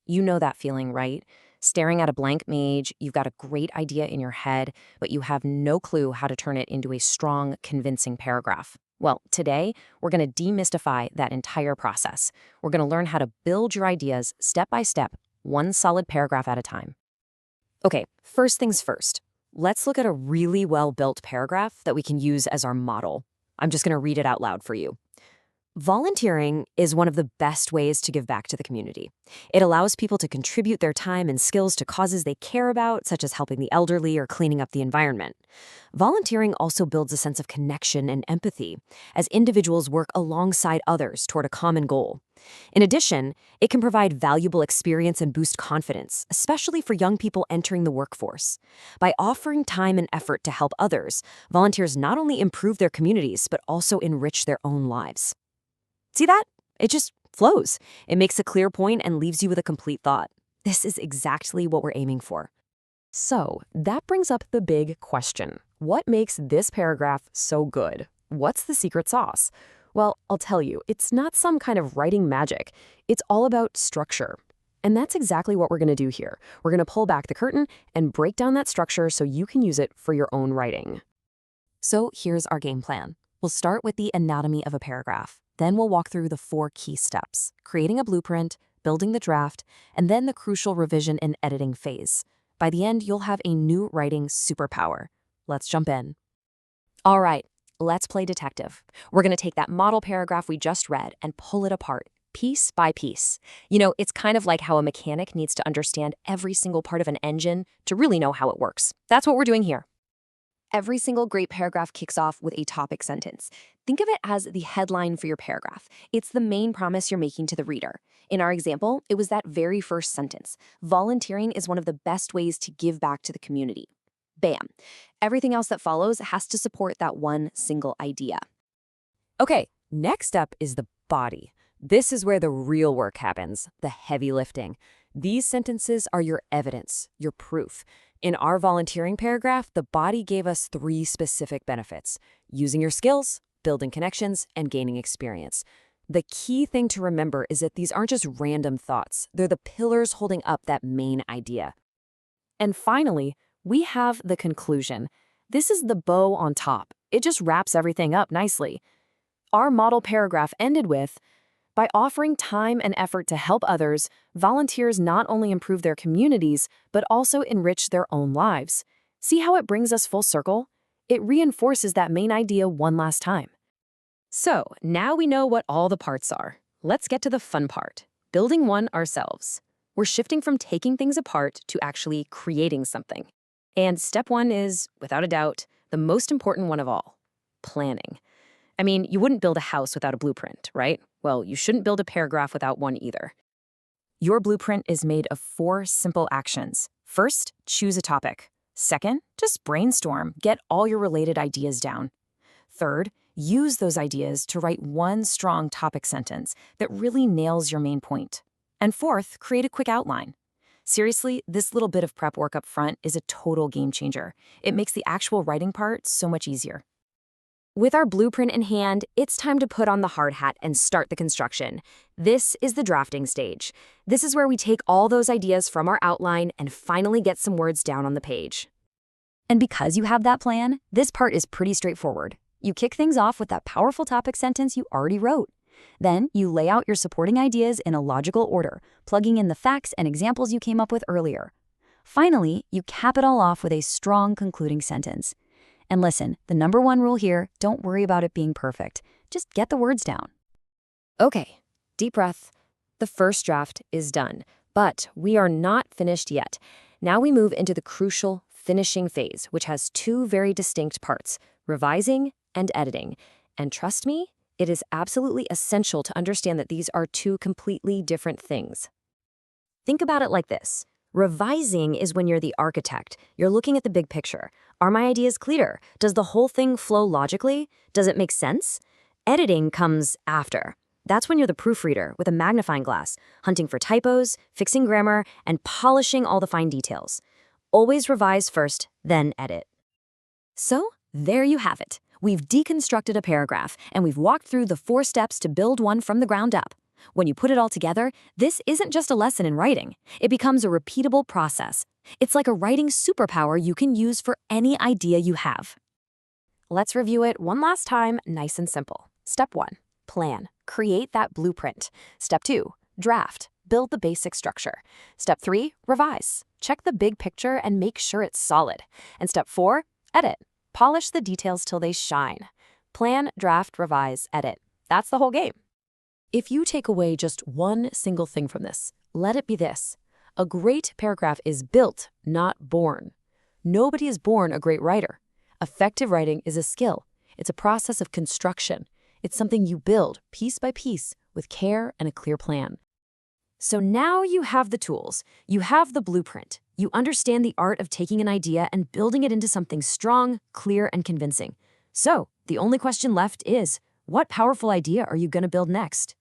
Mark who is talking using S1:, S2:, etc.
S1: You know that feeling, right? Staring at a blank page, you've got a great idea in your head, but you have no clue how to turn it into a strong, convincing paragraph. Well, today, we're going to demystify that entire process. We're going to learn how to build your ideas step by step, one solid paragraph at a time. Okay, first things first. Let's look at a really well-built paragraph that we can use as our model. I'm just going to read it out loud for you. Volunteering is one of the best ways to give back to the community. It allows people to contribute their time and skills to causes they care about, such as helping the elderly or cleaning up the environment. Volunteering also builds a sense of connection and empathy, as individuals work alongside others toward a common goal. In addition, it can provide valuable experience and boost confidence, especially for young people entering the workforce. By offering time and effort to help others, volunteers not only improve their communities, but also enrich their own lives. See that? It just flows. It makes a clear point and leaves you with a complete thought. This is exactly what we're aiming for. So, that brings up the big question. What makes this paragraph so good? What's the secret sauce? Well, I'll tell you, it's not some kind of writing magic. It's all about structure. And that's exactly what we're going to do here. We're going to pull back the curtain and break down that structure so you can use it for your own writing. So, here's our game plan. We'll start with the anatomy of a paragraph. Then we'll walk through the 4 key steps: creating a blueprint, building the draft, and then the crucial revision and editing phase. By the end, you'll have a new writing superpower. Let's jump in. All right, let's play detective. We're going to take that model paragraph we just read and pull it apart, piece by piece. You know, it's kind of like how a mechanic needs to understand every single part of an engine to really know how it works. That's what we're doing here. Every single great paragraph kicks off with a topic sentence. Think of it as the headline for your paragraph. It's the main promise you're making to the reader. In our example, it was that very first sentence. Volunteering is one of the best ways to give back to the community. Bam. Everything else that follows has to support that one single idea. Okay, next up is the body. This is where the real work happens, the heavy lifting. These sentences are your evidence, your proof. In our volunteering paragraph, the body gave us 3 specific benefits: using your skills, building connections, and gaining experience. The key thing to remember is that these aren't just random thoughts. They're the pillars holding up that main idea. And finally, we have the conclusion. This is the bow on top. It just wraps everything up nicely. Our model paragraph ended with, by offering time and effort to help others, volunteers not only improve their communities, but also enrich their own lives. See how it brings us full circle? It reinforces that main idea one last time. So, now we know what all the parts are. Let's get to the fun part, building one ourselves. We're shifting from taking things apart to actually creating something. And step 1 is, without a doubt, the most important one of all: planning. I mean, you wouldn't build a house without a blueprint, right? Well, you shouldn't build a paragraph without one either. Your blueprint is made of 4 simple actions. First, choose a topic. Second, just brainstorm, get all your related ideas down. Third, use those ideas to write one strong topic sentence that really nails your main point. And fourth, create a quick outline. Seriously, this little bit of prep work up front is a total game changer. It makes the actual writing part so much easier. With our blueprint in hand, it's time to put on the hard hat and start the construction. This is the drafting stage. This is where we take all those ideas from our outline and finally get some words down on the page. And because you have that plan, this part is pretty straightforward. You kick things off with that powerful topic sentence you already wrote. Then you lay out your supporting ideas in a logical order, plugging in the facts and examples you came up with earlier. Finally, you cap it all off with a strong concluding sentence. And listen, the number 1 rule here, don't worry about it being perfect. Just get the words down. Okay, deep breath. The first draft is done, but we are not finished yet. Now we move into the crucial finishing phase, which has 2 very distinct parts: revising and editing. And trust me, it is absolutely essential to understand that these are 2 completely different things. Think about it like this. Revising is when you're the architect. You're looking at the big picture. Are my ideas clear? Does the whole thing flow logically? Does it make sense? Editing comes after. That's when you're the proofreader with a magnifying glass, hunting for typos, fixing grammar, and polishing all the fine details. Always revise first, then edit. So, there you have it. We've deconstructed a paragraph, and we've walked through the 4 steps to build one from the ground up. When you put it all together, this isn't just a lesson in writing. It becomes a repeatable process. It's like a writing superpower you can use for any idea you have. Let's review it one last time, nice and simple. Step 1, plan. Create that blueprint. Step 2, draft. Build the basic structure. Step 3, revise. Check the big picture and make sure it's solid. And step 4, edit. Polish the details till they shine. Plan, draft, revise, edit. That's the whole game. If you take away just one single thing from this, let it be this. A great paragraph is built, not born. Nobody is born a great writer. Effective writing is a skill. It's a process of construction. It's something you build piece by piece with care and a clear plan. So now you have the tools. You have the blueprint. You understand the art of taking an idea and building it into something strong, clear, and convincing. So the only question left is, what powerful idea are you going to build next?